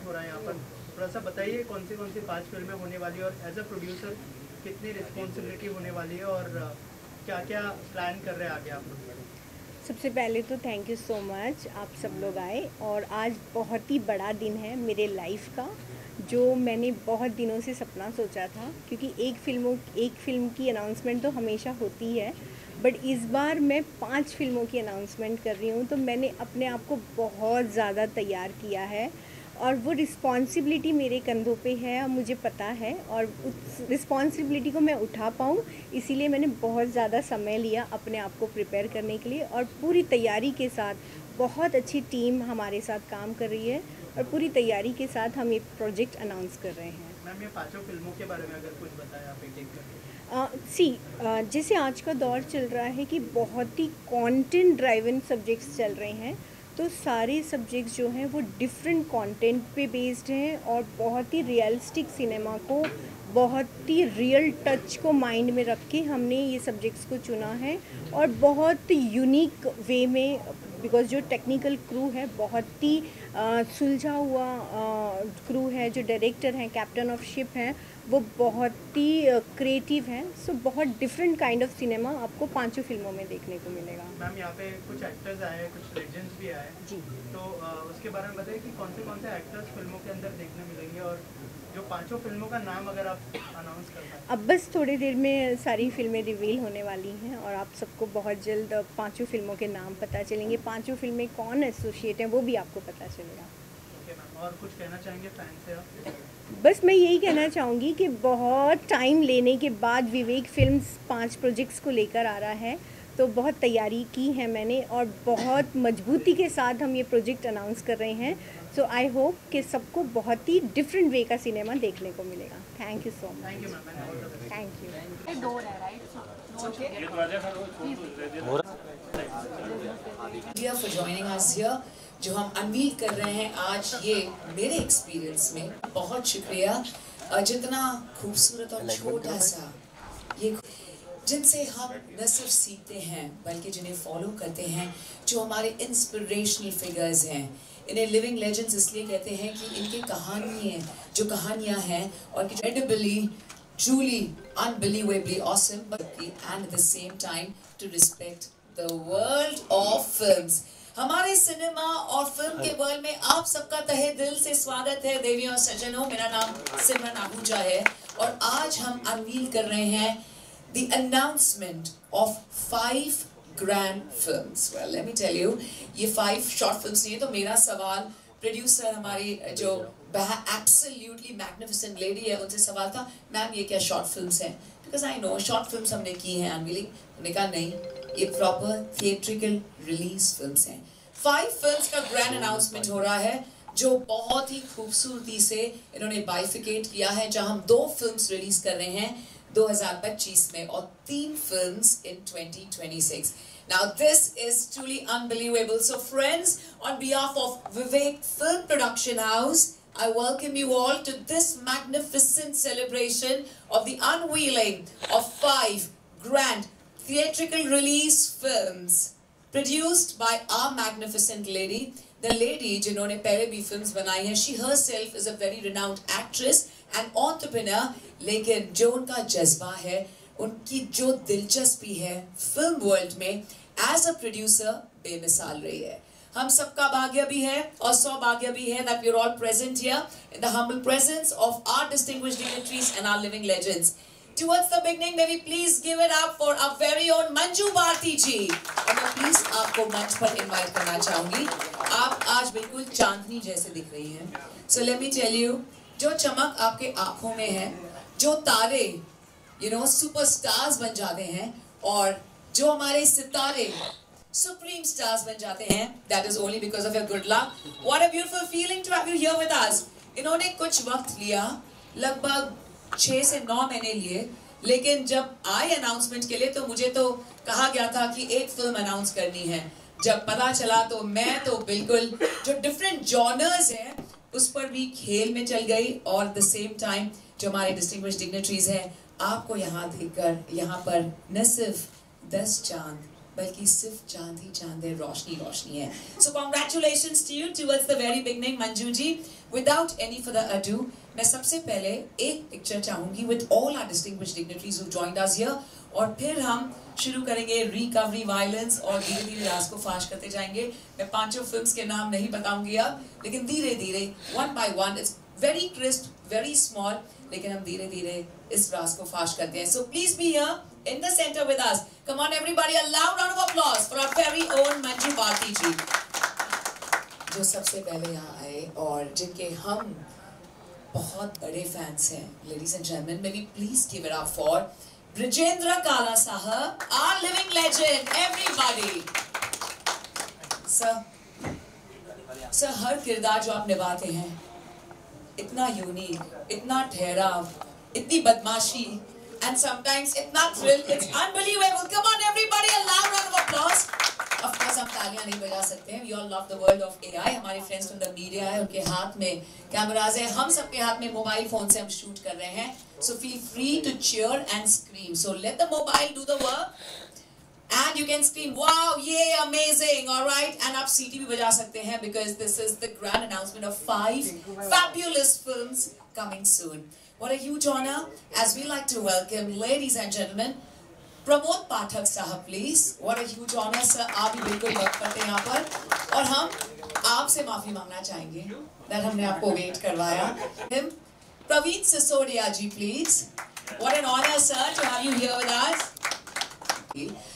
हो रहा है यहाँ पर, थोड़ा सा बताइए कौन सी 5 फिल्में होने वाली है और एज अ प्रोड्यूसर कितनी रिस्पॉन्सिबिलिटी होने वाली है और क्या क्या प्लान कर रहे हैं आगे आप लोग? सबसे पहले तो थैंक यू सो मच, आप सब लोग आए और आज बहुत ही बड़ा दिन है मेरे लाइफ का, जो मैंने बहुत दिनों से सपना सोचा था, क्योंकि एक फ़िल्म की अनाउंसमेंट तो हमेशा होती है, बट इस बार मैं 5 फिल्मों की अनाउंसमेंट कर रही हूँ। तो मैंने अपने आप को बहुत ज़्यादा तैयार किया है और वो रिस्पॉन्सिबिलिटी मेरे कंधों पे है, मुझे पता है, और उस रिस्पॉन्सिबिलिटी को मैं उठा पाऊँ इसीलिए मैंने बहुत ज़्यादा समय लिया अपने आप को प्रिपेयर करने के लिए, और पूरी तैयारी के साथ बहुत अच्छी टीम हमारे साथ काम कर रही है और पूरी तैयारी के साथ हम ये प्रोजेक्ट अनाउंस कर रहे हैं। मैम, ये 5 फिल्मों के बारे में अगर कुछ बताएं आप एक करके। जैसे आज का दौर चल रहा है कि बहुत ही कंटेंट ड्राइवन सब्जेक्ट्स चल रहे हैं, तो सारे सब्जेक्ट्स जो हैं वो डिफरेंट कंटेंट पे बेस्ड हैं और बहुत ही रियलिस्टिक सिनेमा को, बहुत ही रियल टच को माइंड में रख के हमने ये सब्जेक्ट्स को चुना है, और बहुत यूनिक वे में, बिकॉज जो टेक्निकल क्रू है बहुत ही सुलझा हुआ क्रू है, जो डायरेक्टर हैं, कैप्टन ऑफ शिप हैं, वो बहुत ही क्रिएटिव हैं। सो बहुत डिफरेंट काइंड ऑफ सिनेमा आपको 5 फिल्मों में देखने को मिलेगा। मैम, यहाँ पे कुछ एक्टर्स आए हैं, कुछ लेजेंड्स भी आए जी, तो उसके बारे में बताइए कि कौन से एक्टर्स फिल्मों के अंदर देखने मिलेंगे, और जो 5 फिल्मों का नाम अगर आप अनाउंस कर पाएं। अब बस थोड़ी देर में सारी फिल्में रिवील होने वाली हैं और आप सबको बहुत जल्द 5 फिल्मों के नाम पता चलेंगे, 5 फिल्में कौन एसोसिएट हैं वो भी आपको पता चलेगा। ओके मैम, और कुछ कहना चाहेंगे फैन से आप? बस मैं यही कहना चाहूँगी कि बहुत टाइम लेने के बाद विवेक फिल्म्स 5 प्रोजेक्ट्स को लेकर आ रहा है, तो बहुत तैयारी की है मैंने और बहुत मजबूती के साथ हम ये प्रोजेक्ट अनाउंस कर रहे हैं। सो आई होप कि सबको बहुत ही डिफरेंट वे का सिनेमा देखने को मिलेगा। Thank you so much. Thank you ma'am. Thank you. India for joining us here, जो हम अनवील कर रहे हैं आज, ये मेरे एक्सपीरियंस में बहुत शुक्रिया। जितना खूबसूरत और छोटा सा ये, जिनसे हम न सिर्फ सीखते हैं बल्कि जिन्हें फॉलो करते हैं, जो हमारे इंस्पिरेशनल फिगर्स हैं। इन्हें लिविंग लेजेंड्स इसलिए कहते हैं कि इनकी कहानियाँ हैं और incredibly, truly, unbelievably awesome, and at the same time to respect the world of films. हमारे सिनेमा और फिल्म के वर्ल्ड में आप सबका तहे दिल से स्वागत है देवियों और सज्जनों। मेरा नाम सिमरन आहूजा है और आज हम अनवील कर रहे हैं the announcement of 5 grand films. Well, let me tell you, ये 5 short films नहीं है। तो मेरा सवाल प्रोड्यूसर हमारी जो absolutely magnificent lady है उनसे सवाल था, मैम ये क्या शॉर्ट फिल्म्स हैं? Because I know short films हमने की हैं अनवीलिंग। हमने कहा नहीं, ये प्रॉपर थिएट्रिकल रिलीज फिल्म्स हैं। 5 फिल्म्स का ग्रैंड अनाउंसमेंट हो रहा है जो बहुत ही खूबसूरती से इन्होंने बाइफिकेट किया है, जहां हम 2 फिल्म्स रिलीज कर रहे हैं 2025 में और 3 films in 2026. Now this is truly unbelievable. So friends, on behalf of Vivek Film Production House, I welcome you all to this magnificent celebration of the unveiling of 5 grand theatrical release films produced by our magnificent lady. The lady जिन्होंने पहले भी films बनाई हैं, she herself is a very renowned actress and entrepreneur, लेकिन जो उनका जज्बा है, उनकी जो दिलचस्पी है फिल्म वर्ल्ड में एज अ प्रोड्यूसर बेमिसाल रही है। हम सबका भाग्य भी है और सौभाग्य भी है that we are all present here in the humble presence of our distinguished dignitaries and our living legends. Towards the beginning, may we please give it up for our very own Manju Bharti ji. और मैं please आपको मंच पर invite करना चाहूंगी। आप आज बिल्कुल चांदनी जैसे दिख रही हैं। So let me tell you, जो चमक आपके आंखों में है, जो तारे सुपरस्टार्स बन जाते हैं और जो हमारे सितारे सुप्रीम स्टार्स बन जाते हैं, that is only because of your good luck. What a beautiful feeling to have you here with us. इन्होंने कुछ वक्त लिया, लगभग 6 से 9 महीने लिए, लेकिन जब आए अनाउंसमेंट के लिए तो मुझे तो कहा गया था कि एक फिल्म अनाउंस करनी है। जब पता चला तो मैं तो बिल्कुल जो डिफरेंट जॉनर्स हैं उस पर भी खेल में चल गई, और द सेम टाइम जो हमारे डिस्टिंग्विश्ड डिग्निटरीज हैं, आपको यहाँ देखकर यहाँ पर न सिर्फ 10 चांद बल्कि सिर्फ चांद ही चांद है, रोशनी रोशनी है. So congratulations to you towards the very beginning, Manju ji. Without any further ado, मैं सबसे पहले एक पिक्चर चाहूंगी with all our distinguished dignitaries who joined us here, और फिर हम शुरू करेंगे रिकवरी वायलेंस और धीरे धीरे राज को फाश करते जाएंगे. मैं पांचों फिल्म्स के नाम नहीं बताऊंगी अब, लेकिन धीरे धीरे one by one, it's very crisp, very small, लेकिन हम धीरे धीरे इस राज को फाश करते हैं. So please be here in the center with us. Come on everybody, a loud round of applause for our very own Manju Bharti ji, जो सबसे पहले यहाँ आए और जिनके हम बहुत बड़े फैंस हैं. Ladies and gentlemen, may we please give it up for Brijendra Kala Sahab, our living legend. Everybody. Sir, हर किरदार जो आप निभाते हैं इतना यूनिक, इतना ठहराव, इतनी बदमाशी, and sometimes itna thrill, it's unbelievable. Come on everybody, a loud round of applause. Of course हम तालियां नहीं बजा सकते हैं. We all love the world of AI. हमारे friends from the media है, उनके हाथ में कैमरास है, हम सबके हाथ में मोबाइल फोन से हम शूट कर रहे हैं. So feel free to cheer and scream. So let the mobile do the work. And you can scream, wow, yay, amazing, all right. And आप सीटी भी बजा सकते हैं because this is the grand announcement of 5 fabulous films coming soon. What a huge honor, as we like to welcome, ladies and gentlemen, Pramod Pathak Sahab, please. What a huge honor, sir. आप भी बिल्कुल work करते हैं यहाँ पर, और हम आपसे माफी मांगना चाहेंगे that हमने आपको वेट करवाया. Him, Praveen Sisodia ji, please. What an honor, sir, to have you here with us.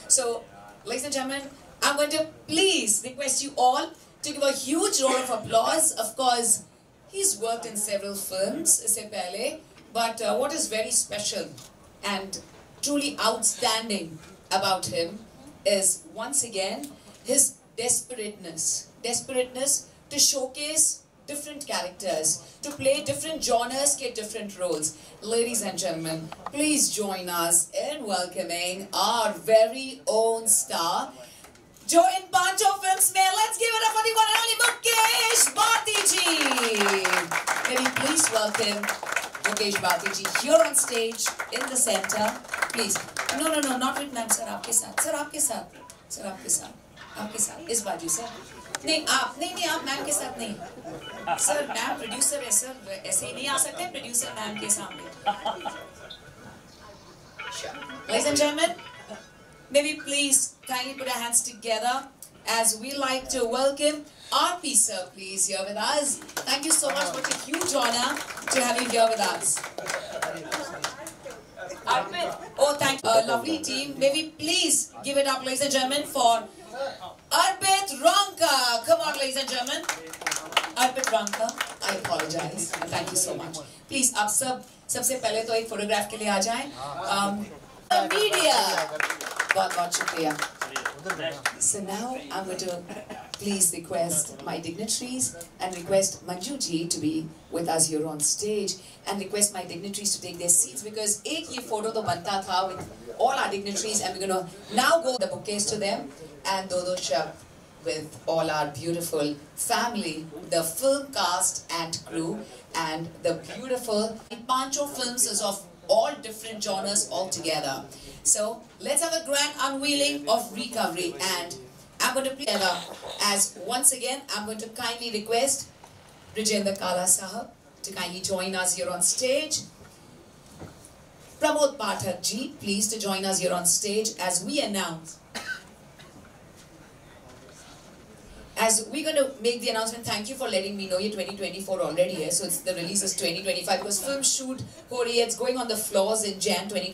So, ladies and gentlemen, I'm going to please request you all to give a huge round of applause. Of course, he's worked in several films, इससे पहले. But what is very special and truly outstanding about him is, once again, his desperateness to showcase different characters, to play different genres, get different roles. Ladies and gentlemen, please join us in welcoming our very own star, जो इन पांचों films में, let's give it up for the one and only Mukesh Bharti ji. Can you please welcome Mukesh Bharti ji here on stage in the center, please. No, not with ma'am, sir, आपके साथ, sir, आपके साथ, sir, आपके साथ, इस बाजू sir. नहीं आप मैम के साथ नहीं. सर, मैम प्रोड्यूसर है सर, ऐसे ही नहीं आ सकते प्रोड्यूसर मैम के सामने. Ladies and gentlemen, may we please kindly put our hands together as we like to welcome RP sir, please, here with us. Thank you so much. What a huge honor to have you here with us. Arpit, oh thank you, lovely team. May we please give it up, ladies and gentlemen, for Arpit Ronka. Come on, ladies and gentlemen. Arpit Ronka, I apologize. Thank you so much. Please, आप सबसे पहले तो एक photograph के लिए आ जाएं. Media. बहुत शुक्रिया. So now I'm going to please request my dignitaries and request Manju ji to be with us here on stage, and request my dignitaries to take their seats, because एक ये photo तो बनता था with all our dignitaries, and we're going to now go the bouquets to them, and do shab with all our beautiful family, the film cast and crew, and the beautiful Pancho films is of all different genres all together. So let's have a grand unveiling of Recovery, and I'm going to play that up, as once again I'm going to kindly request Brijendra Kala Sahab to kindly join us here on stage. Pramod Pathak ji, please to join us here on stage as we announce. As we're going to make the announcement, thank you for letting me know you're 2024 already here. So the release is 2025 because film shoot Korea, it's going on the floors in Jan 20.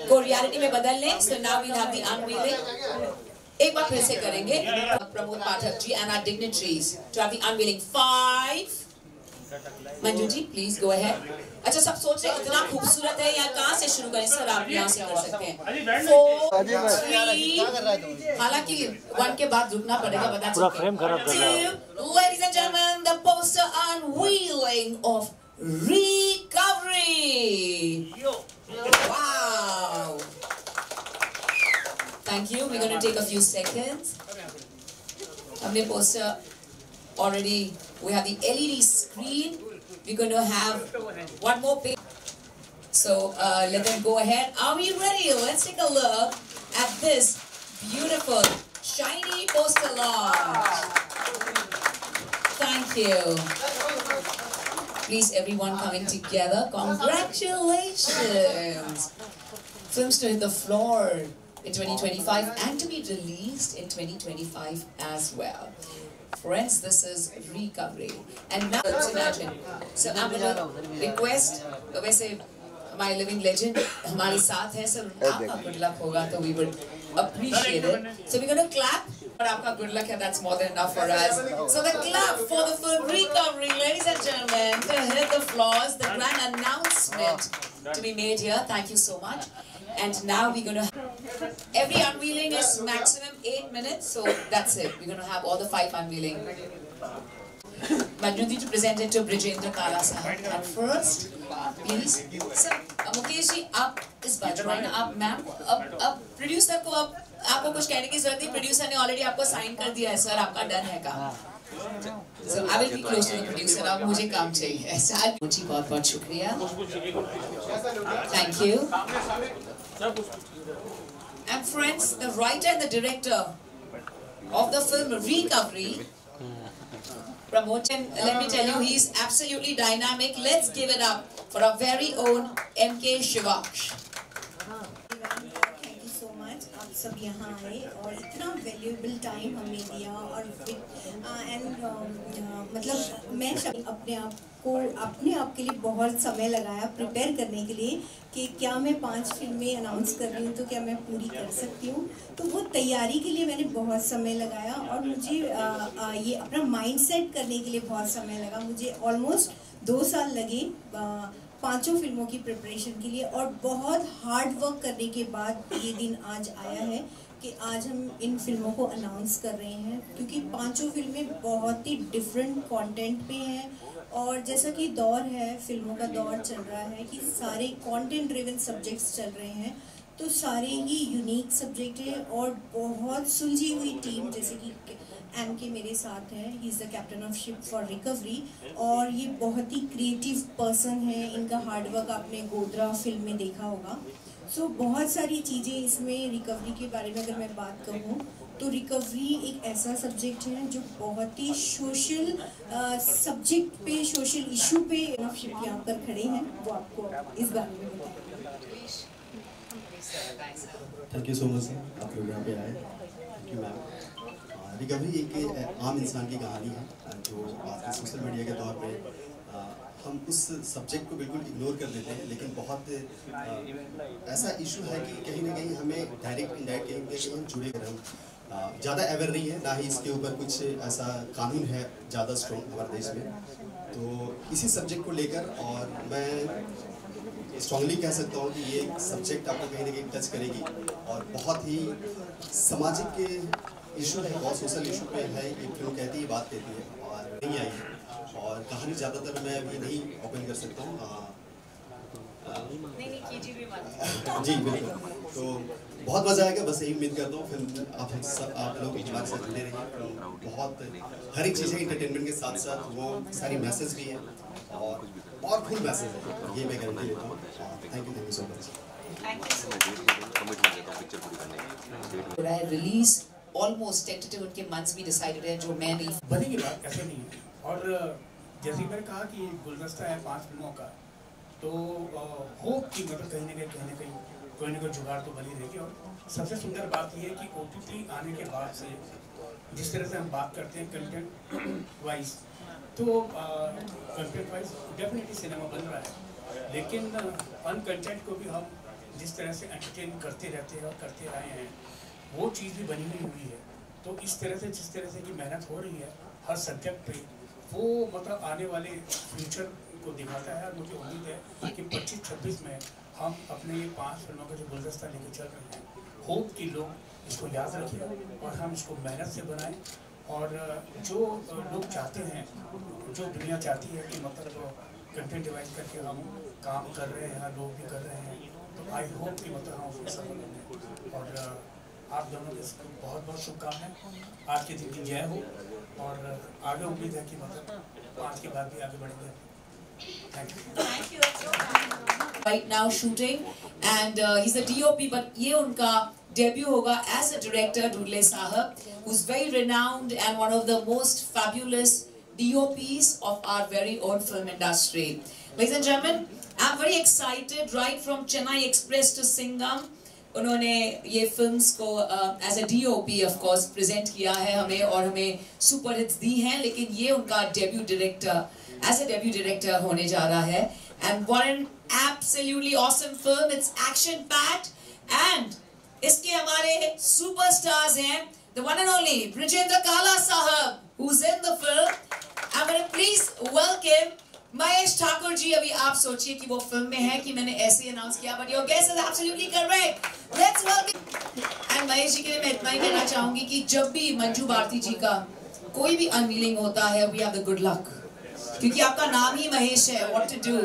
को reality में बदल लें. So now we'll have the unveiling. एक बार फिर से करेंगे. Pramod Pathak ji and our dignitaries to have the unveiling. 5. Manju ji, please go ahead. अच्छा, सब सोच रहे इतना खूबसूरत है, यहाँ कहाँ से शुरू करें सर? आप यहाँ से कर सकते हैं. 4, 3, हालांकि 1 के बाद रुकना पड़ेगा, बता चुके. 2, ladies and gentlemen, the poster unveiling of Recovery. Wow. Thank you. We're going to take a few seconds. हमने poster already. We have the LED screen. We're going to have one more page. So let them go ahead. Are we ready? Let's take a look at this beautiful, shiny poster launch. Thank you. Please, everyone coming together. Congratulations. Films to hit the floor in 2025 and to be released in 2025 as well. Friends, this is Recovery. And now let's imagine. So I'm going to request, वैसे हमारे living legend हमारे साथ हैं, so आपका good luck होगा तो we would appreciate it. So we're going to clap. But आपका good luck है, that's more than enough for us. So the clap for the film Recovery, ladies and gentlemen, to hit the floors, the grand announcement to be made here. Thank you so much. And now we're going to, every unveiling is maximum 8 minutes, so that's it. We're going to have all the 5 unveiling. Majnuddin to present it to Brijendra Kala Sahab. And first, please, sir, Mukesh ji, आप इस बाजू में ना, आप ma'am, अब producer को आपको कुछ कहने की जरूरत नहीं, प्रोड्यूसर ने ऑलरेडी आपको साइन कर दिया है, सर आपका डन है काम. So I will be close to the producer. अब मुझे काम चाहिए. सर, मुझे बहुत शुक्रिया. Thank you. And friends, the writer and the director of the film Recovery, promoting, let me tell you, he's absolutely dynamic. Let's give it up for our very own MK Shivaksh. Thank you so much. आप सब यहाँ आए और इतना valuable time हमें दिया और मतलब मैं अपने आप के लिए बहुत समय लगाया प्रिपेयर करने के लिए कि क्या मैं 5 फिल्में अनाउंस कर रही हूँ तो क्या मैं पूरी कर सकती हूँ. तो वो तैयारी के लिए मैंने बहुत समय लगाया और मुझे ये अपना माइंड सेट करने के लिए बहुत समय लगा. मुझे ऑलमोस्ट 2 साल लगे 5 फिल्मों की प्रिपरेशन के लिए और बहुत हार्ड वर्क करने के बाद ये दिन आज आया है कि आज हम इन फिल्मों को अनाउंस कर रहे हैं क्योंकि 5 फिल्में बहुत ही डिफरेंट कंटेंट पे हैं और जैसा कि दौर है, फिल्मों का दौर चल रहा है कि सारे कंटेंट ड्रिवन सब्जेक्ट्स चल रहे हैं तो सारे ही यूनिक सब्जेक्ट हैं और बहुत सुलझी हुई टीम जैसे कि MK मेरे साथ है, he is the captain of ship for recovery और ये बहुत ही क्रिएटिव पर्सन है. इनका हार्डवर्क आपने गोदरा फिल्म में देखा होगा. सो बहुत सारी चीज़ें इसमें रिकवरी के बारे में अगर मैं बात कहूँ तो रिकवरी एक ऐसा सब्जेक्ट है जो बहुत ही सोशल सब्जेक्ट पे, सोशल इशू पे ऑफ शिप यहाँ पर खड़े हैं, वो आपको इस बारे में बताएंगे. थैंक यू सो मच आप लोग यहाँ पे आए. Thank you ma'am. रिकवरी एक आम इंसान की कहानी है जो आज के सोशल मीडिया के दौर पे हम उस सब्जेक्ट को बिल्कुल इग्नोर कर देते हैं लेकिन बहुत ऐसा इशू है कि कहीं ना कहीं हमें डायरेक्ट इनडायरेक्ट कहीं हम जुड़े कर हम ज़्यादा अवेयर नहीं है, ना ही इसके ऊपर कुछ ऐसा कानून है ज़्यादा स्ट्रॉन्ग हमारे देश में. तो इसी सब्जेक्ट को लेकर और मैं स्ट्रांगली कह सकता हूँ कि ये सब्जेक्ट आपको कहीं ना कहीं टच करेगी और बहुत ही सामाजिक इशू है, बहुत सोशल इशू पे है. ये फिल्म कहती है, बात कहती है और नहीं आई और कहानी ज़्यादातर मैं अभी नहीं ओपन कर सकता हूँ. जी बिल्कुल. तो बहुत मज़ा आएगा, बस यही उम्मीद करता हूँ. फिल्म आप लोग हमारे साथ जुड़े रहिए. बहुत हर एक चीज़ है इंटरटेनमेंट के साथ साथ वो सारी मैसेज भी है और फुल मैसेज है, ये मैं गारंटी देता हूँ. Thank you so much. Release almost tentative उनके मंथ्स भी डिसाइडेड है जो मैं नहीं बनेगी बात ऐसे नहीं है. और जैसे मैंने कहा कि गुलदस्ता है 5 फिल्मों का तो होप कि मतलब कहीं ना कहीं कोई ना कोई जुगाड़ तो बनी रहेगी. और सबसे सुंदर बात यह है कि OTT आने के बाद से जिस तरह से हम बात करते हैं कंटेंट वाइज तो कंटेंट वाइज डेफिनेटली सिनेमा बन रहा है लेकिन अनकंटेंट को भी हम जिस तरह से एंटरटेन करते रहते हैं और करते आए हैं वो चीज़ भी बनी नहीं हुई है. तो इस तरह से जिस तरह से की मेहनत हो रही है हर सब्जेक्ट पे वो मतलब आने वाले फ्यूचर को दिखाता है. और मुझे उम्मीद है कि 25-26 में हम अपने ये 5 फिल्मों का जो गुलदस्ता लेकर चल रहे हैं होप कि लोग इसको याद रखें और हम इसको मेहनत से बनाएं और जो लोग चाहते हैं, जो दुनिया चाहती है कि मतलब कंटेंट डिवाइस करके हम काम कर रहे हैं, लोग भी कर रहे हैं, तो आई होप कि मतलब हम उसमें सफल होंगे. और आप दोनों को बहुत बहुत शुभकामनाएं. आज के दिन की जय हो और आगे उम्मीद है कि मतलब 5 के बाद भी आगे बढ़ेंगे. Thank you. That's so kind. Right now shooting, and he's a DOP, but ये उनका debut होगा as a director, Dudle Sahab, who's very renowned and one of the most fabulous DOPs of our very own film industry. Ladies and gentlemen, I'm very excited. Right from Chennai Express to Singham, उन्होंने ये films को as a DOP of course present किया है हमें और हमें super hits दी हैं, लेकिन ये उनका debut director as a debut director होने जा रहा है. And what an absolutely awesome film. It's action packed and इसके हमारे सुपरस्टार्स हैं the one and only Brijendra Kala साहब who is in the film. I am please welcome Mahesh Thakur ji. अभी आप सोचिए कि वो फिल्म में है कि मैंने ऐसे ही अनाउंस किया, but your guess is absolutely correct. Let's welcome. And Mahesh ji के लिए मैं इतना ही कहना चाहूंगी कि जब भी मंजू भारती जी का कोई भी अनवीलिंग होता है, we have the good luck, क्योंकि आपका नाम ही महेश है. What to do.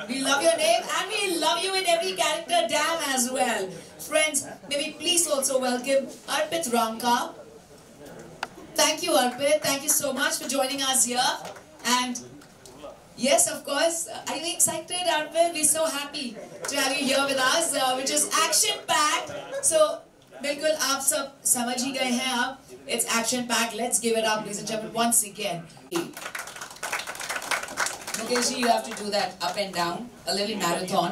We love your name and we love you in every character damn as well. Friends, may be please also welcome Arpit Ramka. Thank you, Arpit. Thank you so much for joining us here. And yes, of course. Are you excited, Arpit? We're so happy to have you here with us, which is action-packed. So, बिल्कुल आप सब समझ ही गए हैं अब. It's action-packed. Let's give it up, ladies and gentlemen, once again. Mukesh ji, you have to do that up and down, a little marathon.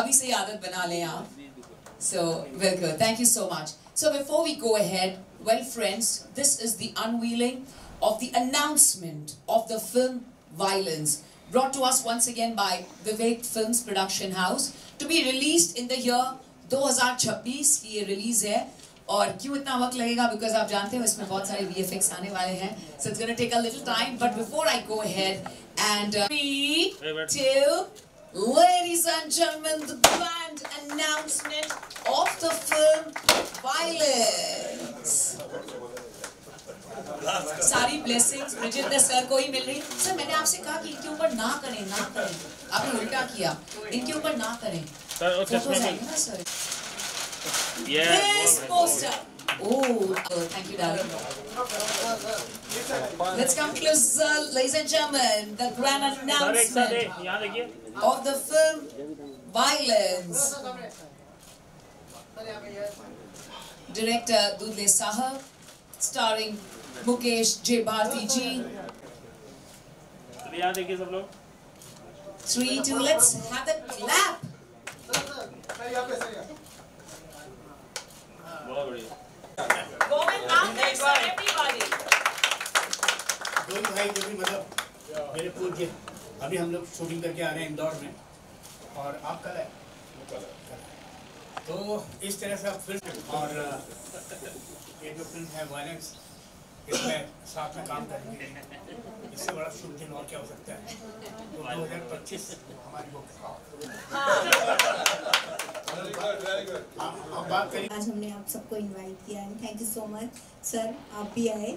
अभी से आदत बना लें आप. So, very good. Thank you so much. So, before we go ahead, well, friends, this is the unveiling of the announcement of the film Violence, brought to us once again by Vivek Films Production House, to be released in the year 2026 की ये release है. और क्यों इतना वक्त लगेगा, because आप जानते हो इसमें बहुत सारे VFX आने वाले हैं, so it's going to take a little time. But before I go ahead and 3, 2, ladies and gentlemen, the grand announcement of the film Violence. सारी ब्लेसिंग्स ब्रिजेंद्र सर को ही मिल रही. सर, मैंने आपसे कहा कि इनके ऊपर ना करें, ना करें. आपने उल्टा किया. इनके ऊपर ना करें. फोटोज आएंगे ना sir. This poster. Oh, thank you, darling. Let's come closer, ladies and gentlemen. The grand announcement of the film Violence. Director Dudle Sahab, starring Mukesh J. Bharti ji. 3, 2, let's have the clap. Govind, now thanks for everybody. दोनों भाई जो भी मतलब मेरे पूज्य, अभी हम लोग शूटिंग करके आ रहे हैं इंदौर में, और आप कल है. तो इस तरह से आप फिल्म और ये जो फिल्म है वायलेंस, इसमें साथ में काम करेंगे. इससे बड़ा शुभ दिन और क्या हो सकता है. तो 2025 हमारी बुक. आप बात करिए. आज हमने आप सबको इनवाइट किया है. Thank you so much sir, आप भी आए.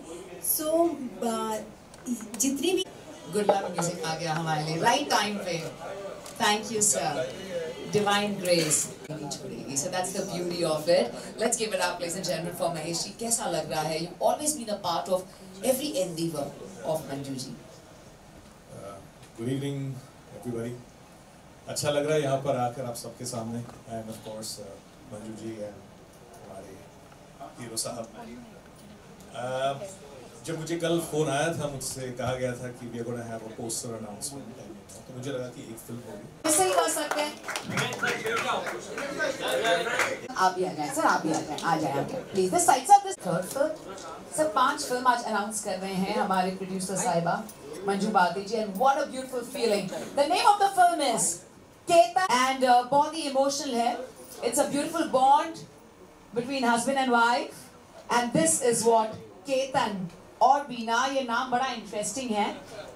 सो जितनी भी गुड लक म्यूजिक आ गया हमारे लिए राइट टाइम पे. Thank you sir. Divine grace. So that's the beauty of it. Let's give it up, ladies and gentlemen, for Mahesh ji. कैसा लग रहा है? You've always been a part of every endeavor of Manju ji. Good evening, everybody. अच्छा लग रहा है यहाँ पर आकर आप सबके सामने. And of course, Manju ji and हमारे हीरो साहब. जब मुझे कल फोन आया था, मुझसे कहा गया था कि we are going to have a poster announcement, तो मुझे लगा कि एक फिल्म होगी. सही कर सकते हैं. आप भी आ जाएं सर, आप भी आ जाएं please. This side sir, this third film. Sir 5 film आज अनाउंस कर रहे हैं हमारे प्रोड्यूसर साहिबा Manju Bharti ji. And what a beautiful feeling. The name of the film is Ketan and बहुत ही इमोशनल है. It's a beautiful bond between husband and wife, and this is what Ketan और बीना. ये नाम बड़ा इंटरेस्टिंग है.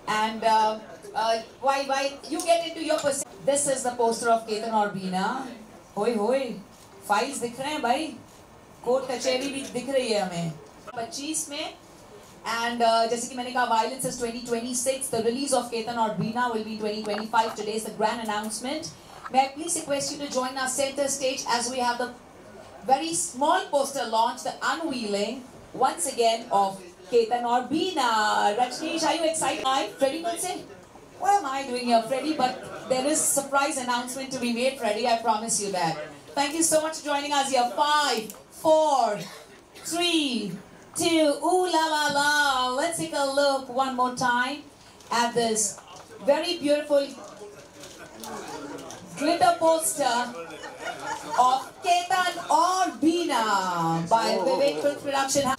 And while you get into your perception, this is the poster of Ketan और बीना. होए होए, फाइल्स दिख रहे हैं भाई, कोर्ट कचहरी भी दिख रही है हमें 25 में. एंड जैसे कि मैंने कहा, Violence is 2026. The release of Ketan और बीना will be 2025. Today is the grand announcement. May I please request you to join our center stage as we have the very small poster launch, the unveiling once again of Ketan और बीना. Rajneesh, are you excited? Very good, say. What am I doing here, Freddie? But there is surprise announcement to be made, Freddie. I promise you that. Thank you so much for joining us here. 5, 4, 3, 2. Ooh la la la. Let's take a look one more time at this very beautiful glitter poster of Ketan Aur Beena by Vivek Film Production.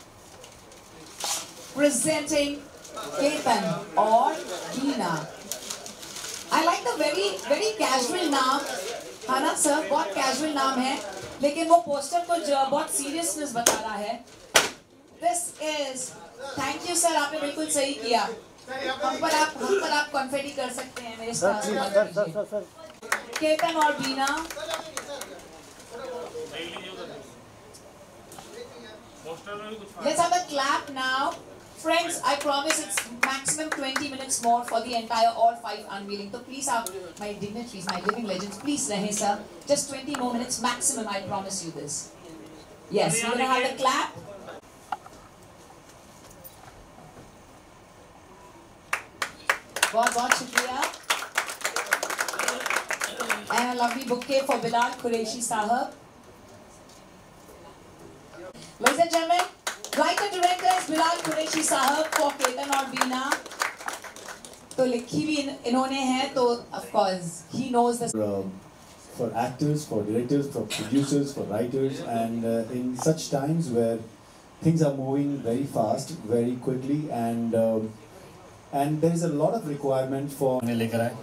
Presenting Ketan Aur Beena. I like the very casual नाम, है ना sir? बहुत casual नाम है, लेकिन वो poster को जो बहुत seriousness बता रहा है. This is, thank you sir, आपने बिल्कुल सही किया. हम पर आप confetti कर सकते हैं मेरे साथ. Ketan Aur Beena. Let's have a clap now. Friends, I promise it's maximum 20 minutes more for the entire all 5 unveiling. So please have my dignitaries, my living legends, please rahe sir. Just 20 more minutes maximum, I promise you this. Yes, we're gonna have a clap. बहुत shukriya. And a lovely bouquet for Bilal Qureshi Sahab. Ladies and gentlemen, writer director is Bilal Qureshi Sahab for Ketan Aur Beena. तो लिखी भी इन्होंने है, तो of course he knows the. For actors, for directors, for producers, for writers, and in such times where things are moving very fast, very quickly, and there is a lot of requirement for. लेकर आए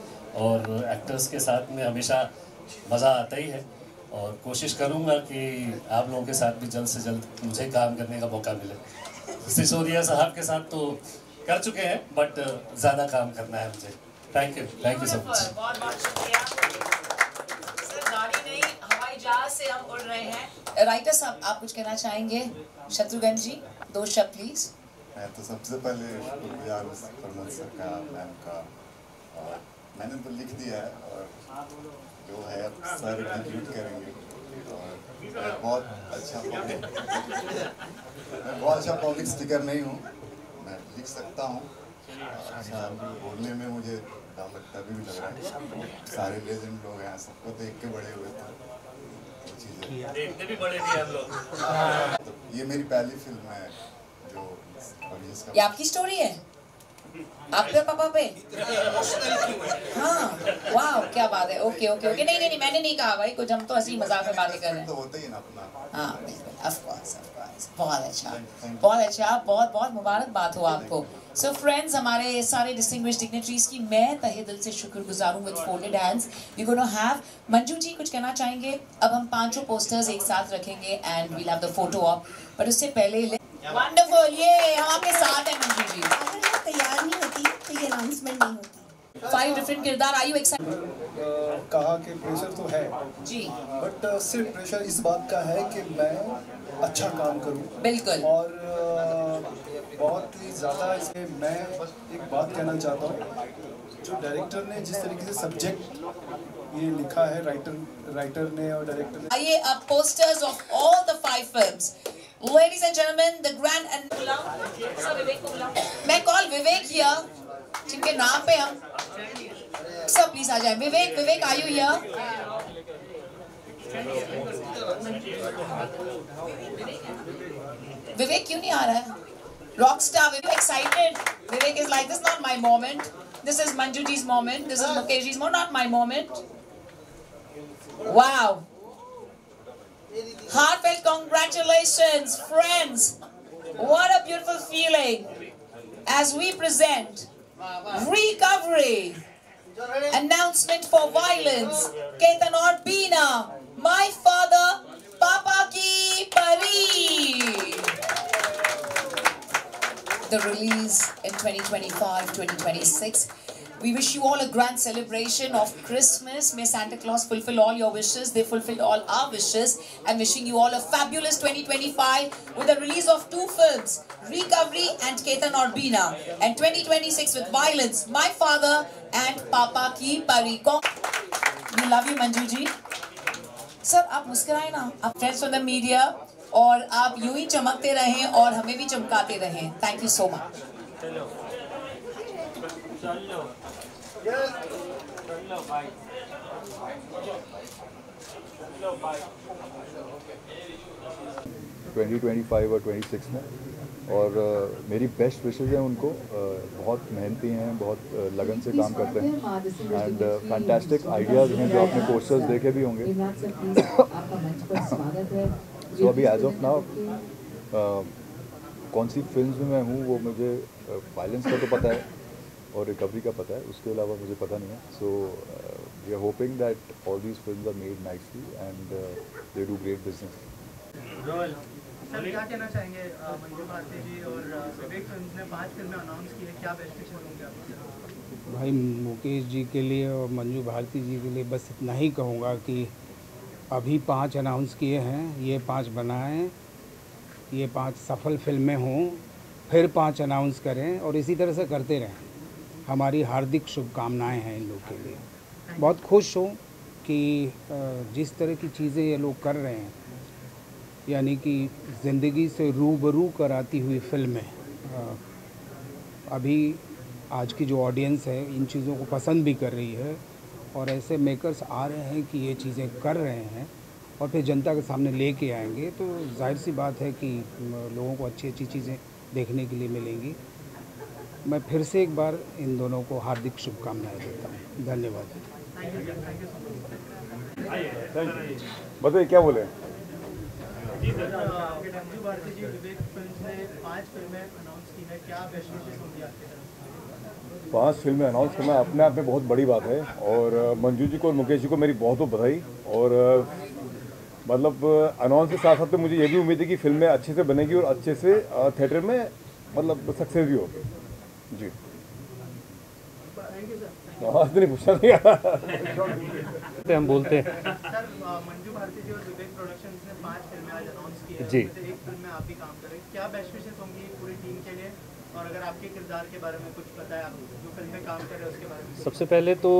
और actors के साथ में हमेशा मज़ा आता ही है और कोशिश करूँगा कि आप लोगों के साथ भी जल्द से जल्द मुझे काम करने का मौका मिले. सिसोदिया साहब के साथ तो कर चुके हैं, बट ज़्यादा काम करना है मुझे. Thank you so much. बहुत शुक्रिया सर. गाड़ी नहीं, हवाई जहाज से हम उड़ रहे हैं. राइटर साहब, आप कुछ कहना चाहेंगे? शत्रुघ्न जी, 2 शब्द प्लीज. मैं तो सबसे पहले शुक्रियार फरमान सर का, मैम का. और मैंने तो लिख दिया है और जो है सर एग्जीक्यूट करेंगे. और बहुत अच्छा पब्लिक स्पीकर नहीं हूँ, मैं लिख सकता हूँ. अच्छा बोलने में मुझे डर लगता भी लग रहा है. सारे लेजेंड लोग हैं, सबको देख के बड़े हुए थे, वो चीज़ें देखते भी बड़े थे हम लोग. तो ये मेरी पहली फिल्म है जो ये आपकी स्टोरी है? आपके पापा पे? हाँ, वाह क्या बात है. ओके नहीं मैंने नहीं कहा भाई कुछ, हम तो हंसी मजाक में बातें कर रहे हैं. तो होता ही ना अपना. हाँ ऑफ कोर्स. बहुत अच्छा, बहुत मुबारकबाद हो आपको. सो फ्रेंड्स, हमारे सारे डिस्टिंग्विश्ड डिग्निटरीज की मैं तहे दिल से शुक्रगुजार हूँ. With folded hands we gonna have. Manju ji कुछ कहना चाहेंगे? अब हम 5 पोस्टर्स एक साथ रखेंगे and we'll have the photo op, but उससे पहले वंडरफुल, ये हम आपके साथ हैं मंजू जी. अगर आप तैयार नहीं होती तो ये अनाउंसमेंट नहीं होती. 5 डिफरेंट किरदार. Are you excited? कहा कि प्रेशर तो है जी, बट सिर्फ प्रेशर इस बात का है कि मैं अच्छा काम करूं. बिल्कुल. और बहुत ही ज़्यादा इसमें मैं एक बात कहना चाहता हूँ, जो डायरेक्टर ने जिस तरीके से सब्जेक्ट ये लिखा है, राइटर ने और डायरेक्टर ने. आइए अब posters of all the 5 films. Ladies and gentlemen, the grand and मैं कॉल विवेक हियर, जिनके नाम पे हम सब प्लीज आ जाए. विवेक आर यू हियर? विवेक क्यों नहीं आ रहा है? Rockstar, Vivek excited. Vivek is like, this is not my moment. This is Manju ji's moment. This is Mukesh ji's moment, not my moment. Wow. Heartfelt congratulations, friends. What a beautiful feeling as we present Recovery, announcement for violence, Ketan Aur Beena, My Father, Papa Ki Pari. The release in 2025-2026. We wish you all a grand celebration of Christmas. May Santa Claus fulfill all your wishes. They fulfilled all our wishes. I'm wishing you all a fabulous 2025 with the release of 2 films, Recovery and Ketan Aur Beena, and 2026 with Violence, My Father and Papa Ki Pari. We love you, Manju ji. Sir, आप मुस्कुराए ना. आप friends from the media और आप यूं ही चमकते रहें और हमें भी चमकाते रहें. Thank you so much. 2025 और 26 में, और मेरी बेस्ट विशेज़ हैं उनको। बहुत मेहनती हैं, बहुत लगन से काम करते हैं एंड फैंटास्टिक आइडियाज़ हैं जो आपने पोस्टर्स देखे भी होंगे। सो अभी एज ऑफ नाउ कौन सी फिल्म्स में मैं हूँ वो मुझे वायलेंस का तो पता है और रिकवरी का पता है, उसके अलावा मुझे पता नहीं है। So we are hoping that all these films are made nicely and they do great business. Sir क्या कहना चाहेंगे मंजू भारती जी और विवेक फिल्म्स ने 5 फिल्में अनाउंस की है, क्या बेस्ट विशेस होंगे आपके? भाई मुकेश जी के लिए और मंजू भारती जी के लिए बस इतना ही कहूँगा कि अभी 5 अनाउंस किए हैं, ये 5 बनाएं, ये 5 सफल फिल्में हों, फिर 5 अनाउंस करें और इसी तरह से करते रहें। हमारी हार्दिक शुभकामनाएं हैं इन लोग के लिए। बहुत खुश हूँ कि जिस तरह की चीज़ें ये लोग कर रहे हैं, यानी कि ज़िंदगी से रूबरू कराती हुई फिल्में, अभी आज की जो ऑडियंस है इन चीज़ों को पसंद भी कर रही है और ऐसे मेकर्स आ रहे हैं कि ये चीज़ें कर रहे हैं और फिर जनता के सामने लेके आएंगे, तो जाहिर सी बात है कि लोगों को अच्छी अच्छी चीज़ें देखने के लिए मिलेंगी। मैं फिर से एक बार इन दोनों को हार्दिक शुभकामनाएं देता हूँ। धन्यवाद। बताइए क्या बोले? मंजू भारती जी, विवेक फिल्म्स ने 5 फिल्में अनाउंस की है, क्या बेस्ट विशेस होंगी आपकी तरफ? 5 फिल्में अनाउंस करना अपने आप में बहुत बड़ी बात है और मंजू जी को और मुकेश जी को मेरी बहुत बहुत बधाई। और मतलब अनाउंस के साथ साथ मुझे ये भी उम्मीद है कि फिल्में अच्छे से बनेगी और अच्छे से थिएटर में मतलब सक्सेस भी होगी जी। तो नहीं पूछा नहीं हम बोलते हैं सर, मंजू भारती जी और विवेक प्रोडक्शंस ने 5 फिल्में आज अनाउंस की है, जी। एक फिल्म में आप भी काम कर रहे हैं, क्या बेस्ट विशेस होंगी पूरी टीम के लिए? और अगर आपके किरदार के बारे में कुछ पता है, आप जो फिल्म में काम कर रहे हैं उसके बारे में? सबसे पहले तो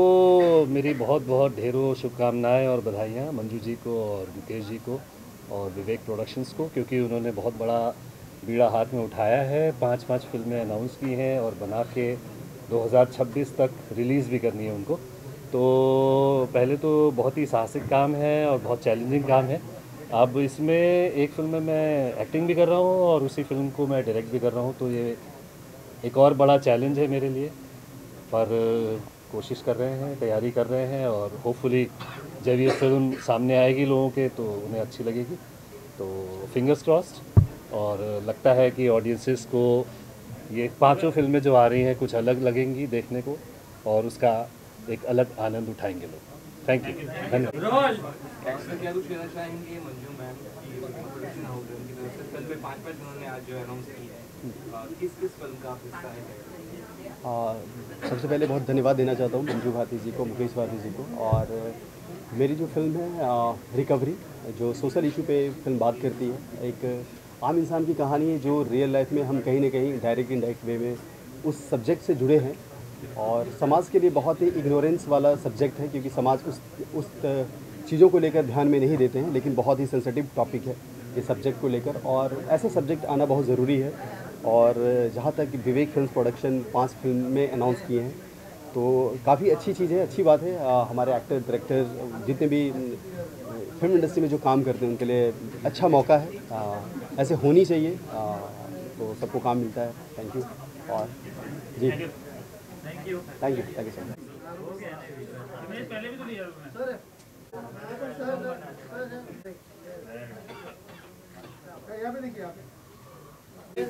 मेरी बहुत बहुत ढेरों शुभकामनाएं और बधाइयाँ मंजू जी को और मुकेश जी को और विवेक प्रोडक्शंस को, क्योंकि उन्होंने बहुत बड़ा बीड़ा हाथ में उठाया है। 5 फिल्में अनाउंस की हैं और बना के 2026 तक रिलीज़ भी करनी है उनको। तो पहले तो बहुत ही साहसिक काम है और बहुत चैलेंजिंग काम है। अब इसमें एक फिल्म में मैं एक्टिंग भी कर रहा हूँ और उसी फिल्म को मैं डायरेक्ट भी कर रहा हूँ, तो ये एक और बड़ा चैलेंज है मेरे लिए, पर कोशिश कर रहे हैं, तैयारी कर रहे हैं और होपफुली जब ये फिल्म सामने आएगी लोगों के तो उन्हें अच्छी लगेगी। तो फिंगर्स क्रॉस्ड, और लगता है कि ऑडियंसेस को ये 5 फिल्में जो आ रही हैं कुछ अलग लगेंगी देखने को और उसका एक अलग आनंद उठाएंगे लोग। थैंक यू, धन्यवाद। क्या कुछ कहना चाहेंगे मंजू मैम की प्रोडक्शन हाउस की तरफ से फिल्म में 5 उन्होंने आज जो अनाउंस की है, किस फिल्म का आप हिस्सा है? सबसे पहले बहुत धन्यवाद देना चाहता हूँ मंजू भारती जी को, मुकेश भारती जी को। और मेरी जो फिल्म है रिकवरी, जो सोशल इशू पे फिल्म बात करती है, एक आम इंसान की कहानी है जो रियल लाइफ में हम कहीं ना कहीं डायरेक्ट इनडायरेक्ट वे में उस सब्जेक्ट से जुड़े हैं और समाज के लिए बहुत ही इग्नोरेंस वाला सब्जेक्ट है, क्योंकि समाज उस चीज़ों को लेकर ध्यान में नहीं देते हैं, लेकिन बहुत ही सेंसिटिव टॉपिक है ये सब्जेक्ट को लेकर और ऐसे सब्जेक्ट आना बहुत ज़रूरी है। और जहाँ तक विवेक फिल्म्स प्रोडक्शन 5 फिल्में अनाउंस किए हैं तो काफ़ी अच्छी चीज़ है, अच्छी बात है। हमारे एक्टर डायरेक्टर जितने भी फिल्म इंडस्ट्री में जो काम करते हैं उनके लिए अच्छा मौका है, ऐसे होनी चाहिए, तो सबको काम मिलता है। Thank you. और जी थैंक यू सो मच।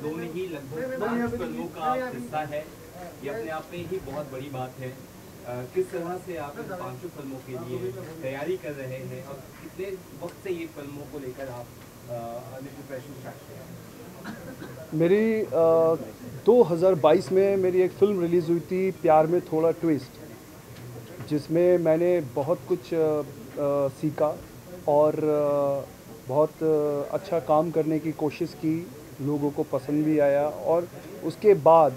दोनों ही लगभग 5 फिल्मों का हिस्सा है, ये अपने आप में ही बहुत बड़ी बात है। किस तरह से आप इन 5 फिल्मों के लिए तैयारी कर रहे हैं और कितने वक्त से ये फिल्मों को लेकर आप प्रिपरेशन करते हैं? मेरी 2022 में मेरी एक फ़िल्म रिलीज़ हुई थी, प्यार में थोड़ा ट्विस्ट, जिसमें मैंने बहुत कुछ सीखा और बहुत अच्छा काम करने की कोशिश की, लोगों को पसंद भी आया। और उसके बाद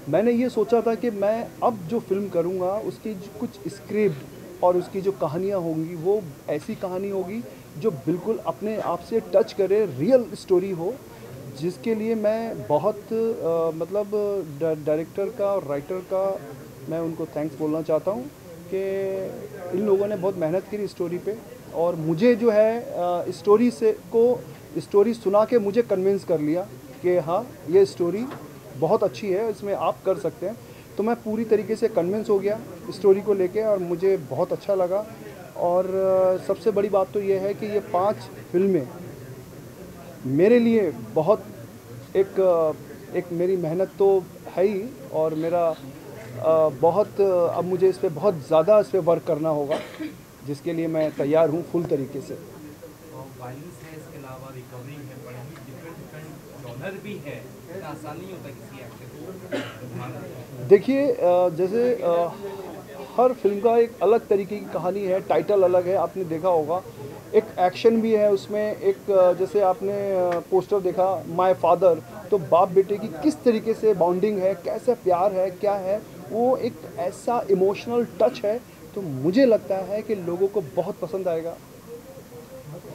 मैंने ये सोचा था कि मैं अब जो फिल्म करूँगा उसकी कुछ स्क्रिप्ट और उसकी जो कहानियाँ होंगी वो ऐसी कहानी होगी जो बिल्कुल अपने आप से टच करे, रियल स्टोरी हो, जिसके लिए मैं बहुत मतलब डायरेक्टर का और राइटर का मैं उनको थैंक्स बोलना चाहता हूँ कि इन लोगों ने बहुत मेहनत करी स्टोरी पे, और मुझे जो है स्टोरी सुना के मुझे कन्विंस कर लिया कि हाँ ये स्टोरी बहुत अच्छी है, इसमें आप कर सकते हैं। तो मैं पूरी तरीके से कन्विंस हो गया स्टोरी को लेके और मुझे बहुत अच्छा लगा। और सबसे बड़ी बात तो ये है कि ये 5 फिल्में मेरे लिए बहुत एक मेरी मेहनत तो है ही, और मेरा बहुत अब मुझे इस पर बहुत ज़्यादा इस पर वर्क करना होगा, जिसके लिए मैं तैयार हूँ फुल तरीके से। वायलेंस है, इसके अलावा रिकवरी है, बड़े ही डिफरेंट जॉनर भी है, इतना आसान नहीं होता किसी एक्टर को। देखिए जैसे हर फिल्म का एक अलग तरीके की कहानी है, टाइटल अलग है, आपने देखा होगा। एक एक्शन भी है उसमें, एक जैसे आपने पोस्टर देखा माय फादर, तो बाप बेटे की किस तरीके से बॉन्डिंग है, कैसा प्यार है, क्या है, वो एक ऐसा इमोशनल टच है। तो मुझे लगता है कि लोगों को बहुत पसंद आएगा।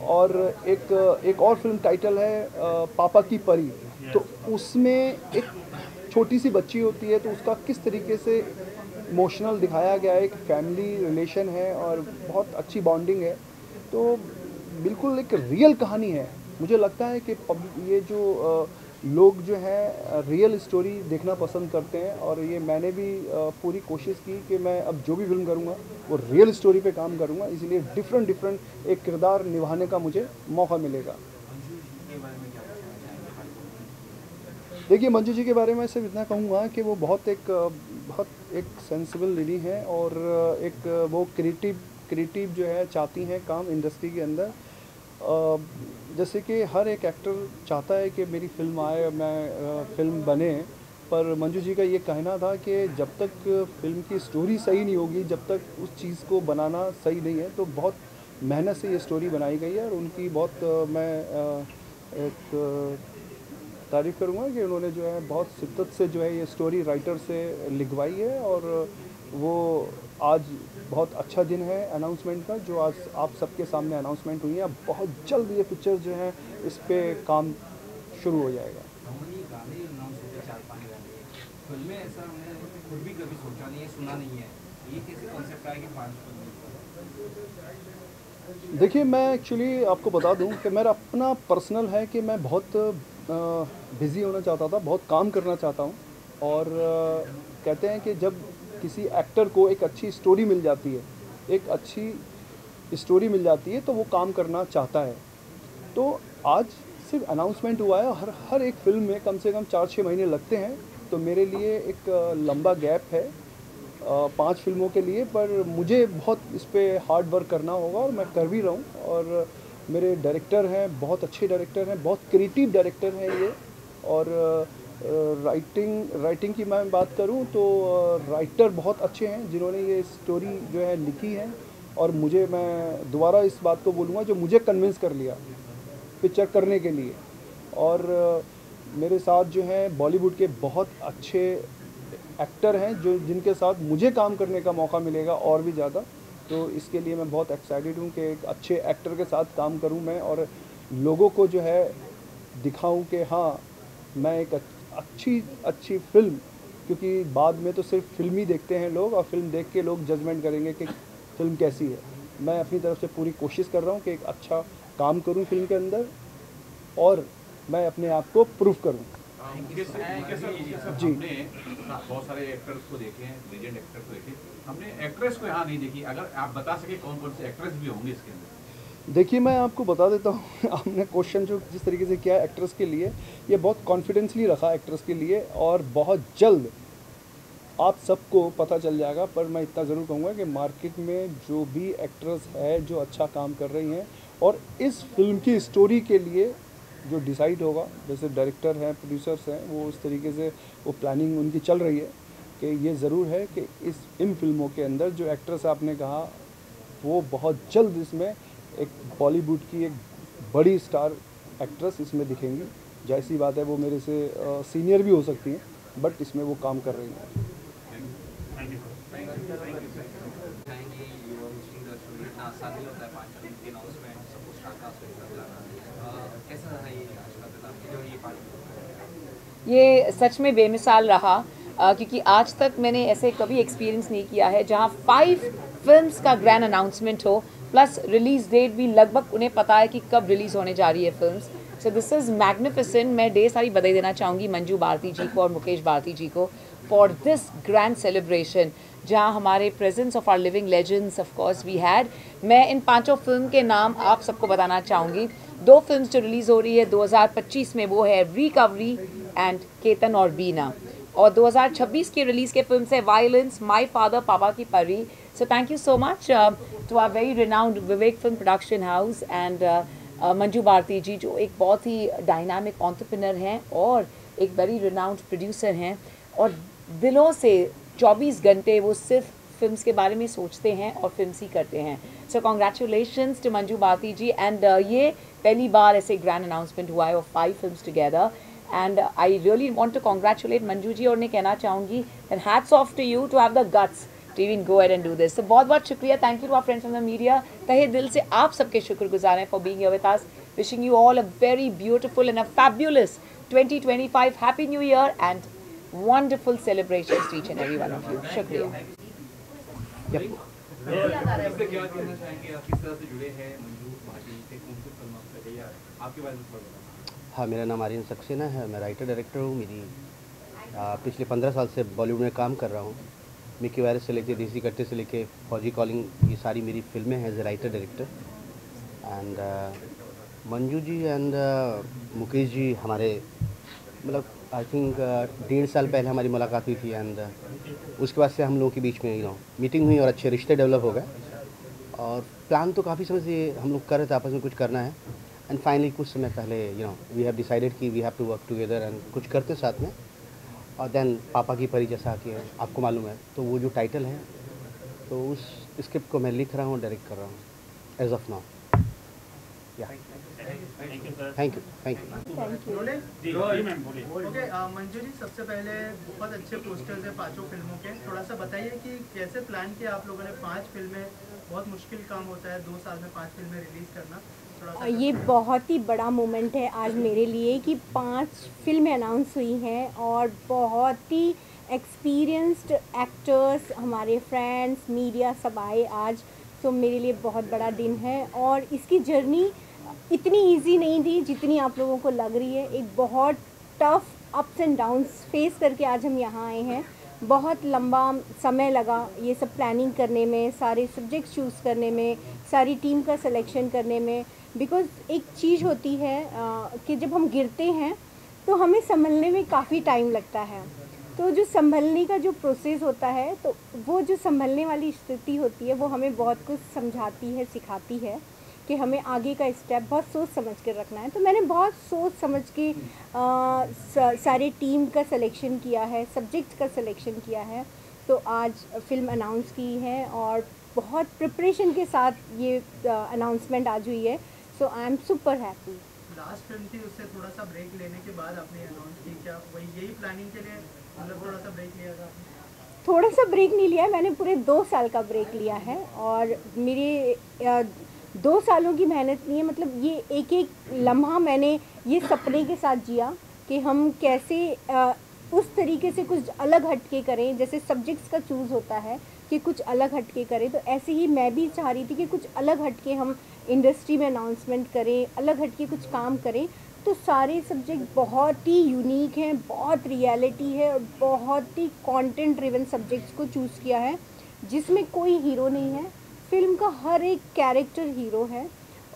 और एक और फिल्म टाइटल है पापा की परी, तो उसमें एक छोटी सी बच्ची होती है, तो उसका किस तरीके से इमोशनल दिखाया गया है, एक फैमिली रिलेशन है और बहुत अच्छी बॉन्डिंग है। तो बिल्कुल एक रियल कहानी है। मुझे लगता है कि ये जो लोग जो हैं रियल स्टोरी देखना पसंद करते हैं, और ये मैंने भी पूरी कोशिश की कि मैं अब जो भी फिल्म करूँगा वो रियल स्टोरी पे काम करूँगा, इसलिए डिफरेंट एक किरदार निभाने का मुझे मौका मिलेगा। देखिए मंजू जी के बारे में सिर्फ इतना कहूँगा कि वो बहुत एक सेंसिबल लेडी है, और एक वो क्रिएटिव जो है चाहती हैं काम इंडस्ट्री के अंदर। जैसे कि हर एक एक्टर चाहता है कि मेरी फिल्म आए, मैं फिल्म बने, पर मंजू जी का ये कहना था कि जब तक फिल्म की स्टोरी सही नहीं होगी, जब तक उस चीज़ को बनाना सही नहीं है, तो बहुत मेहनत से ये स्टोरी बनाई गई है। और उनकी बहुत मैं एक तारीफ़ करूँगा कि उन्होंने जो है बहुत शिद्दत से जो है ये स्टोरी राइटर से लिखवाई है, और वो आज बहुत अच्छा दिन है अनाउंसमेंट का, जो आज आप सबके सामने अनाउंसमेंट हुई है। अब बहुत जल्द ये पिक्चर जो है इस पे काम शुरू हो जाएगा। फिल्में ऐसा हमने खुद भी कभी सोचा नहीं है, सुना नहीं है, ये कैसे कॉन्सेप्ट आया कि 5 फिल्में? देखिए मैं एक्चुअली आपको बता दूं कि मेरा अपना पर्सनल है कि मैं बहुत बिज़ी होना चाहता था, बहुत काम करना चाहता हूं, और कहते हैं कि जब किसी एक्टर को एक अच्छी स्टोरी मिल जाती है, तो वो काम करना चाहता है। तो आज सिर्फ अनाउंसमेंट हुआ है, हर एक फिल्म में कम से कम 4-6 महीने लगते हैं, तो मेरे लिए एक लंबा गैप है 5 फिल्मों के लिए, पर मुझे बहुत इस पर हार्ड वर्क करना होगा और मैं कर भी रहा हूँ। और मेरे डायरेक्टर हैं, बहुत अच्छे डायरेक्टर हैं, बहुत क्रिएटिव डायरेक्टर हैं ये। और राइटिंग की मैं बात करूं तो राइटर बहुत अच्छे हैं जिन्होंने ये स्टोरी जो है लिखी है, और मैं दोबारा इस बात को बोलूँगा जो मुझे कन्विंस कर लिया पिक्चर करने के लिए। और मेरे साथ जो है बॉलीवुड के बहुत अच्छे एक्टर हैं जिनके साथ मुझे काम करने का मौका मिलेगा और भी ज़्यादा। तो इसके लिए मैं बहुत एक्साइटेड हूँ कि एक अच्छे एक्टर के साथ काम करूँ मैं, और लोगों को जो है दिखाऊँ कि हाँ मैं एक अच्छी फिल्म, क्योंकि बाद में तो सिर्फ फिल्म ही देखते हैं लोग, और फिल्म देख के लोग जजमेंट करेंगे कि फिल्म कैसी है। मैं अपनी तरफ से पूरी कोशिश कर रहा हूँ कि एक अच्छा काम करूँ फिल्म के अंदर, और मैं अपने आप को प्रूव करूँ। जी बहुत सारे एक्टर्स को देखे हैं, लीजेंड एक्टर्स को देखे, हमने एक्ट्रेस को यहाँ नहीं देखी। अगर आप बता सके कौन कौन से एक्ट्रेस भी होंगे इसके अंदर? देखिए मैं आपको बता देता हूँ आपने क्वेश्चन जो जिस तरीके से किया एक्ट्रेस के लिए, ये बहुत कॉन्फिडेंसली रखा एक्ट्रेस के लिए, और बहुत जल्द आप सबको पता चल जाएगा। पर मैं इतना ज़रूर कहूँगा कि मार्केट में जो भी एक्ट्रेस है जो अच्छा काम कर रही हैं, और इस फिल्म की स्टोरी के लिए जो डिसाइड होगा, जैसे डायरेक्टर हैं, प्रोड्यूसर्स हैं, वो उस तरीके से वो प्लानिंग उनकी चल रही है कि ये ज़रूर है कि इन फिल्मों के अंदर जो एक्ट्रेस आपने कहा वो बहुत जल्द इसमें एक बॉलीवुड की एक बड़ी स्टार एक्ट्रेस इसमें दिखेंगी। जैसी बात है वो मेरे से सीनियर भी हो सकती हैं, बट इसमें वो काम कर रही हैं। ये सच में बेमिसाल रहा। क्योंकि आज तक मैंने ऐसे कभी एक्सपीरियंस नहीं किया है जहाँ 5 फिल्म्स का ग्रैंड अनाउंसमेंट हो, प्लस रिलीज़ डेट भी लगभग उन्हें पता है कि कब रिलीज़ होने जा रही है films. So this is magnificent. मैं ढेर सारी बधाई देना चाहूँगी मंजू भारती जी को और मुकेश भारती जी को फॉर दिस ग्रैंड सेलिब्रेशन, जहाँ हमारे presence of our living legends of course we had. मैं इन 5 फिल्म के नाम आप सबको बताना चाहूँगी। 2 फिल्म्स जो रिलीज़ हो रही है 2025 में, वो है रिकवरी एंड केतन और बीना, और 2026 की रिलीज़ के फिल्म है वायलेंस, माय फादर, पापा की परी। So thank you so much to our very renowned Vivek film production house and Manju Bharti ji, जो एक बहुत ही डायनामिक एंटरप्रेन्योर हैं और एक वेरी रिनाउंड प्रोड्यूसर हैं, और दिलों से 24 घंटे वो सिर्फ फिल्म्स के बारे में सोचते हैं और फिल्म्स ही करते हैं। So congratulations to Manju Bharti ji. And ये पहली बार ऐसे ग्रैंड अनाउंसमेंट हुआ है of 5 films together, and I really want to congratulate Manju ji, और ने कहना चाहूँगी and hats off to you to have the guts to even go ahead and do this. So बहुत बहुत शुक्रिया, thank you to our friends from the media. तहे दिल से आप सबके शुक्रगुजार हैं for being here with us. Wishing you all a very beautiful and a fabulous 2025 happy new year and wonderful celebrations to each and every one of you. शुक्रिया। इससे क्या कहना चाहेंगे, आप किस तरह से जुड़े हैं मंजू भाटी से, कौन सी फिल्म आपसे तैयार है, आपके बारे में थोड़ा बताएं। हाँ, मेरा नाम आर्यन सक्सेना है, मैं राइटर डायरेक्टर हूँ। मेरी पिछले 15 साल से बॉलीवुड में काम कर रहा हूँ। मिकी वायरस से लेके देसी कट्टे से लेके फौजी कॉलिंग, ये सारी मेरी फिल्में हैं as a writer director. And Manju ji and Mukesh ji हमारे मतलब आई थिंक 1.5 साल पहले हमारी मुलाकात हुई थी, एंड उसके बाद से हम लोगों के बीच में मीटिंग हुई और अच्छे रिश्ते डेवलप हो गए। और प्लान तो काफ़ी समय से हम लोग कर रहे थे आपस में कुछ करना है, एंड फाइनली कुछ समय पहले वी हैव डिसाइडेड कि we have to work together and कुछ करते साथ में। और देन पापा की परी जैसा कि आपको मालूम है, तो वो जो टाइटल है तो उस स्क्रिप्ट को मैं लिख रहा हूँ, डायरेक्ट कर रहा हूँ as of now. Thank you. Okay Manju ji, सबसे पहले बहुत अच्छे पोस्टर्स हैं 5 फिल्मों के, थोड़ा सा बताइए कि कैसे प्लान किया आप लोगों ने 5 फिल्में? बहुत मुश्किल काम होता है 2 साल में 5 फिल्में रिलीज़ करना। ये बहुत ही बड़ा मोमेंट है आज मेरे लिए कि 5 फिल्में अनाउंस हुई हैं और बहुत ही एक्सपीरियंस्ड एक्टर्स, हमारे फ्रेंड्स, मीडिया सब आए आज। तो मेरे लिए बहुत बड़ा दिन है, और इसकी जर्नी इतनी इजी नहीं थी जितनी आप लोगों को लग रही है। एक बहुत tough ups and downs face करके आज हम यहाँ आए हैं। बहुत लंबा समय लगा ये सब प्लानिंग करने में, सारे सब्जेक्ट्स चूज़ करने में, सारी टीम का सिलेक्शन करने में। बिकॉज़ एक चीज़ होती है कि जब हम गिरते हैं तो हमें संभलने में काफ़ी टाइम लगता है। तो जो संभलने का जो प्रोसेस होता है, तो वो जो संभलने वाली स्थिति होती है वो हमें बहुत कुछ समझाती है, सिखाती है कि हमें आगे का स्टेप बहुत सोच समझ कर रखना है। तो मैंने बहुत सोच समझ के सारे टीम का सिलेक्शन किया है, सब्जेक्ट का सिलेक्शन किया है। तो आज फिल्म अनाउंस की है और बहुत प्रिपरेशन के साथ ये अनाउंसमेंट आज हुई है। So I am super happy. Last film थी, उससे थोड़ा सा ब्रेक लेने के बाद आपने अनाउंस की, क्या वही यही प्लानिंग के लिए मतलब थोड़ा सा ब्रेक लिया था? थोड़ा सा ब्रेक नहीं लिया, मैंने पूरे 2 साल का ब्रेक लिया है। और मेरे 2 सालों की मेहनत नहीं है, मतलब ये एक एक लम्हा मैंने ये सपने के साथ जिया कि हम कैसे उस तरीके से कुछ अलग हटके करें। जैसे सब्जेक्ट्स का चूज़ होता है कि कुछ अलग हटके करें, तो ऐसे ही मैं भी चाह रही थी कि कुछ अलग हटके हम इंडस्ट्री में अनाउंसमेंट करें, अलग हटके कुछ काम करें। तो सारे सब्जेक्ट बहुत ही यूनिक हैं, बहुत रियलिटी है और बहुत ही कंटेंट ड्रिवन सब्जेक्ट्स को चूज़ किया है, जिसमें कोई हीरो नहीं है। फिल्म का हर एक कैरेक्टर हीरो है,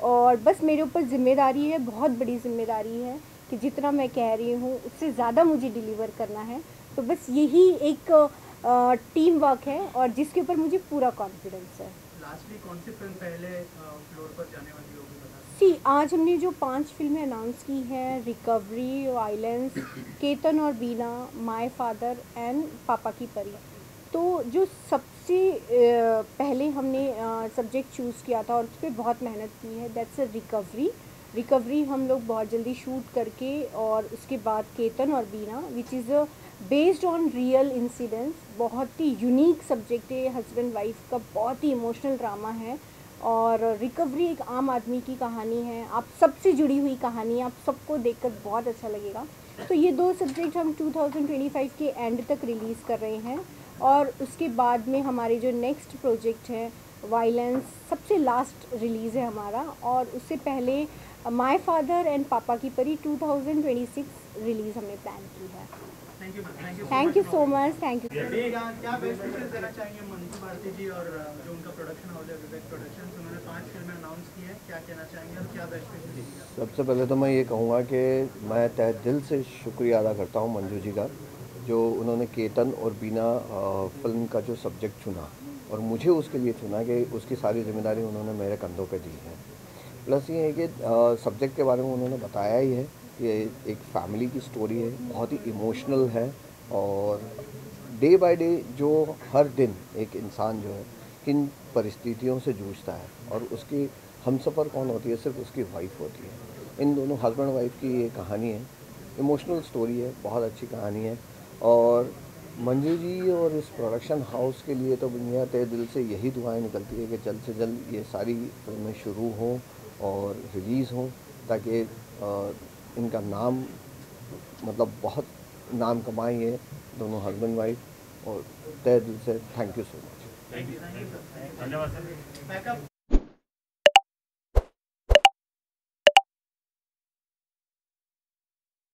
और बस मेरे ऊपर ज़िम्मेदारी है, बहुत बड़ी ज़िम्मेदारी है कि जितना मैं कह रही हूँ उससे ज़्यादा मुझे डिलीवर करना है। तो बस यही एक टीम वर्क है और जिसके ऊपर मुझे पूरा कॉन्फिडेंस है। लास्टली कौन सी फिल्म पहले फ्लोर पर जाने वाली होगी? आज हमने जो 5 फिल्में अनाउंस की हैं, रिकवरी, वायलेंस, केतन और बीना, माय फादर एंड पापा की परी। तो जो सबसे पहले हमने सब्जेक्ट चूज़ किया था और उस पर बहुत मेहनत की है, दैट्स अ रिकवरी हम लोग बहुत जल्दी शूट करके, और उसके बाद केतन और Bina which is based on real incidents. बहुत ही यूनिक सब्जेक्ट है, हस्बैंड वाइफ का बहुत ही इमोशनल ड्रामा है। और रिकवरी एक आम आदमी की कहानी है, आप सबसे जुड़ी हुई कहानी है, आप सबको देखकर बहुत अच्छा लगेगा। तो ये 2 सब्जेक्ट हम 2025 के एंड तक रिलीज़ कर रहे हैं और उसके बाद में हमारे जो नेक्स्ट प्रोजेक्ट है वायलेंस सबसे लास्ट रिलीज़ है हमारा, और उससे पहले माय फादर एंड पापा की परी 2026 रिलीज़ हमने प्लान की है। Thank you so much. Thank you. क्या बेस्ट विशेस देना चाहेंगे मंजू भारती जी और जो उनका प्रोडक्शन हाउस है विवेक प्रोडक्शंस, उन्होंने 5 फिल्में अनाउंस की हैं, क्या कहना चाहेंगे और क्या बेस्ट विशेस देंगे? सबसे पहले तो मैं ये कहूँगा कि मैं तहे दिल से शुक्रिया अदा करता हूँ मंजू जी का, जो उन्होंने केतन और बीना फिल्म का जो सब्जेक्ट चुना और मुझे उसके लिए चुना कि उसकी सारी जिम्मेदारी उन्होंने मेरे कंधों पे दी है। प्लस ये है कि सब्जेक्ट के बारे में उन्होंने बताया ही है, ये एक फैमिली की स्टोरी है, बहुत ही इमोशनल है और डे बाय डे जो हर दिन एक इंसान जो है किन परिस्थितियों से जूझता है और उसकी हमसफ़र कौन होती है, सिर्फ उसकी वाइफ होती है। इन दोनों हस्बैंड वाइफ की ये कहानी है, इमोशनल स्टोरी है, बहुत अच्छी कहानी है। और मंजू जी और इस प्रोडक्शन हाउस के लिए तो मेरा तहे दिल से यही दुआएं निकलती है कि जल्द से जल्द ये सारी फिल्में शुरू हों और रिलीज़ हों, ताकि इनका नाम मतलब बहुत नाम कमाए ये दोनों हस्बैंड वाइफ, और तहे दिल से थैंक यू सो मच। धन्यवाद सर।